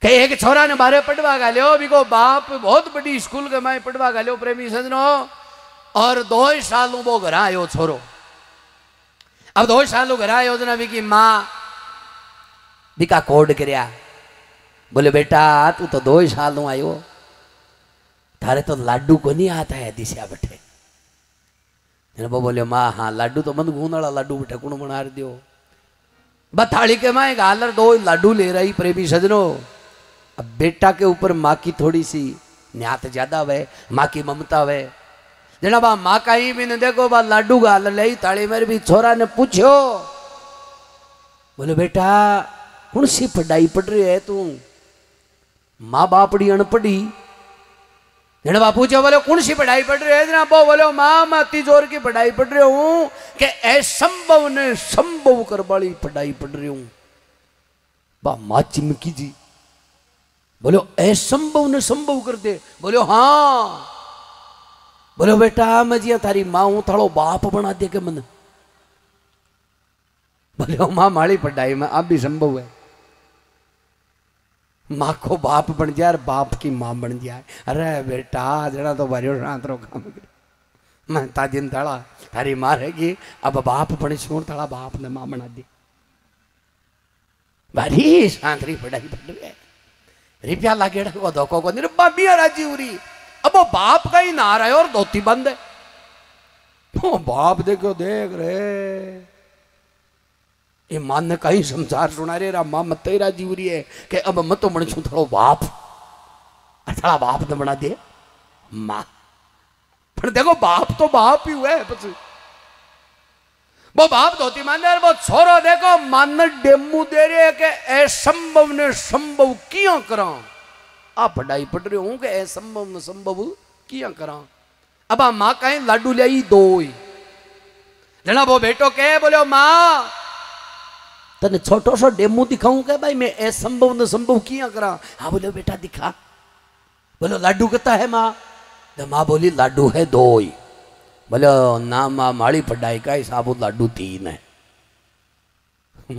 के एक छोरा ने बारे पढ़वा गालियो बिको बाप बहुत बड़ी स्कूल के माए पढ़वा गालियो प्रेमी सजनो। और 2 साल वो घर आयो छोरो। अब 2 साल घर आयो जना बिकी माँ बिका कोड करया बोले बेटा तू तो 2 साल आयो थारे तो लाडू को नहीं आता है दिशा बैठे। वो बोले माँ हाँ लाडू तो मन गूंदड़ा लाडू बैठे कुण बना दियो। थाली के माए गालर 2 लाडू ले रही प्रेमी सजनो। अब बेटा के ऊपर माँ की थोड़ी सी न्यात ज्यादा वे माँ की ममता वे जना बा माँ का ही भी ने देखो बा लाडू गाल ले थाली मेरे भी छोरा ने पूछो बोले बेटा कौन सी पढ़ाई पढ़ रही है तू। माँ बापड़ी अनपढ़ी जना बापू जो बोले कौन सी पढ़ाई पढ़ रही है जना वो बोले माँ मैं तिजोर की पढ़ाई पढ़ रही हूँ कि असंभव ने संभव कर वाली पढ़ाई पढ़ रही हूँ। बा माँ चिमकी जी बोलो असंभव ने संभव कर दे। बोलो हाँ। बोलो बेटा मैं जिया थारी माँ हूं थारो बाप बना दे के मन। बोलो माँ माड़ी पढ़ाई में आप भी संभव है। माँ को बाप बन जाए और बाप की माँ बन जाए। अरे बेटा जरा तो भरियो शांतरो काम कर मैं ताजिन थाड़ा थारी माँ रहेगी अब बाप बने छोड़ थाड़ा बाप ने माँ बना दी। भारी शांतरी पढ़ाई पढ़ रही है रिपिया लागे को धोखो को नहीं बाबिया राजी उरी। अब वो बाप का ही नार है और धोती बंद है। वो बाप देखो देख रहे ये मान ने कहीं संसार सुना रे माँ मत ही राजी उरी है कि अब मत बन छू थोड़ा बाप थोड़ा बाप ने बना दे माँ। पर देखो बाप तो बाप ही हुआ है बस वो बाप धोती मान वो छोरो देखो मान डेमू दे रहे के असंभव ने संभव किया करा। आप पढ़ाई पढ़ रहे हूं कि असंभव ने संभव किया करा। अब आ माँ कहीं लाडू ले 2 जना वो बेटो के बोलो माँ तने छोटो सो डेमू दिखाऊं के भाई मैं असंभव ने संभव किया करा। हाँ बोलो बेटा दिखा। बोलो लाडू कितना है माँ। तो माँ बोली लाडू है 2। बोलो ना माँ माड़ी पढ़ाई का हिसाब लाडू 3 है।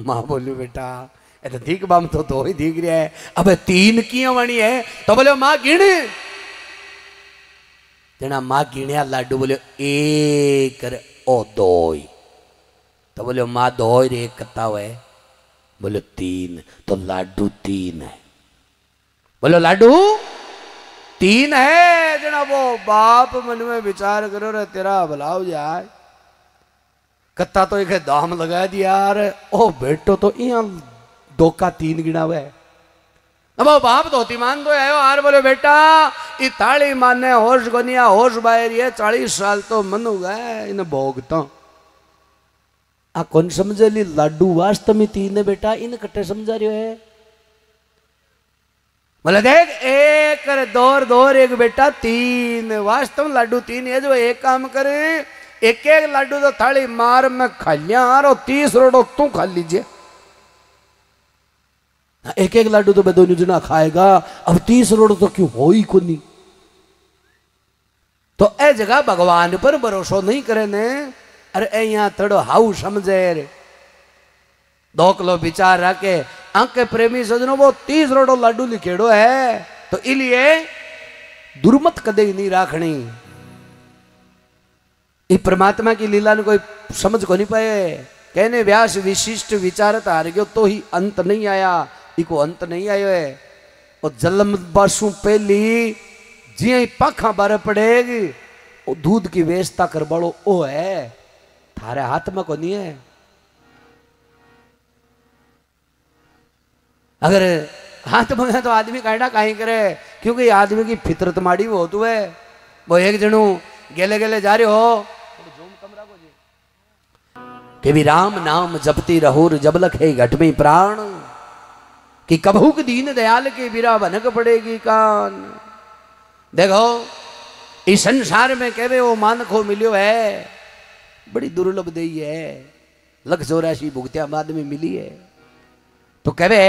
माँ बोली बेटा तो ठीक बाम तो 2 ही दिख रहा है अब 3 की वाणी है। तो बोले माँ गिण जना माँ गिणया लाडू बोले 1 और 2। तो बोले माँ 2 और 1 कितना है। बोले 3। तो लाडू 3 है। बोलो लाडू 3 है। जना वो बाप मन में विचार करो रे तेरा भला हो जाए कत्ता तो एक दाम लगा दिया यार। ओ बेटो तो यहाँ 2 का 3 गिना हुआ है। अब वो बाप धोती मान तो आयो यार बोले बेटा ये थाली माने होश गोनिया होश बाहर ये 40 साल तो मन हो गए इन भोगता आ कौन समझे ली लाडू वास्तव में 3 है बेटा इन कट्टे समझा रहे है। बोले देख 1 2 2 1 बेटा 3 वास्तव लाडू 3 है। जो एक काम करे एक लाडू तो थाली मार में खा लिया और 30 रोडो तू खा लीजिए। एक लाडू तो दोनों जना खाएगा अब 30 रोडो तो क्यों हो ही को नहीं। तो ए जगह भगवान पर भरोसा नहीं करे ने। अरे यहाँ थोड़ो हाउ समझे 2 किलो विचार रखे आंके प्रेमी सजनों वो 30 रोडो लाडू लिखेड़ो है। तो इलिए दुर्मत कदे ही नहीं राखनी। ये परमात्मा की लीला ने कोई समझ को नहीं पाए। कहने व्यास विशिष्ट विचारत हार गयो तो ही अंत नहीं आया। इको अंत नहीं आयो है। और जन्म बरसों पहली जिया ही पाखा बारे पड़ेगी वो दूध की व्यवस्था कर बड़ो ओ है थारे हाथ में को नहीं है। अगर हाथ में है तो आदमी कायडा काहे करे क्योंकि आदमी की फितरत माड़ी वो तो है। वो एक जनू गेले गेले जा रहे हो कि भी राम नाम जपती रहो जब लखे घट में प्राण कि कबहू के दीन दयाल के बिरा भनक पड़ेगी कान। देखो इस संसार में कहवे वो मान को मिलियो है बड़ी दुर्लभ देई है। 184 भुगतिया बाद में मिली है। तो कहवे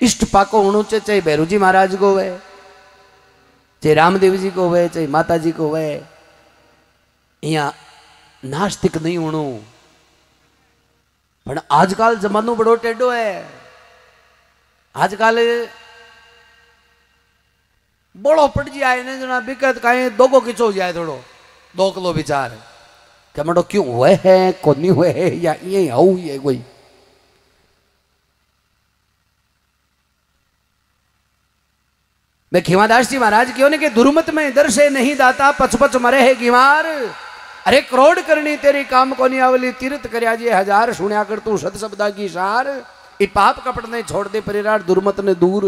इष्ट पाको होनो चाहे भैरू जी महाराज को हुए चाहे रामदेव जी को हुए चाहे माता जी को हुए यहाँ नास्तिक नहीं होनो। पर आजकल जमानो बड़ो टेढ़ो है। आजकल बड़ो पड़ जाए ने जना बिकत कहीं दोगो किचो जाए थोड़ो 2 किलो विचार क्या मटो क्यों हुए है कोनी हुए है या ये आऊ ये कोई मैं खीवादास जी महाराज क्यों ने कि दुर्मत में इधर से नहीं दाता पच पच मरे है गिमार। अरे करोड़ करनी तेरी काम कोनी आवली तीर्थ करया जे 1000 सुनिया कर तू सत शब्दा की सार। ई पाप कपट ने छोड़ दे परिरार दुर्मत ने दूर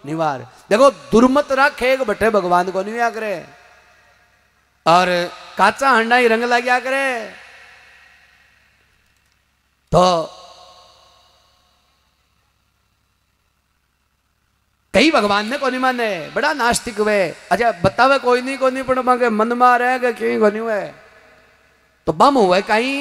निवार। देखो दुर्मत रखे बटे भगवान को नहीं करे और काचा हंडा ही रंग लग्या करे तो कई भगवान ने कोनी माने बड़ा नास्तिक वे। अच्छा बतावे कोई नहीं पर मन में रहे क्यों कोनी हुए तो बम हुए कहीं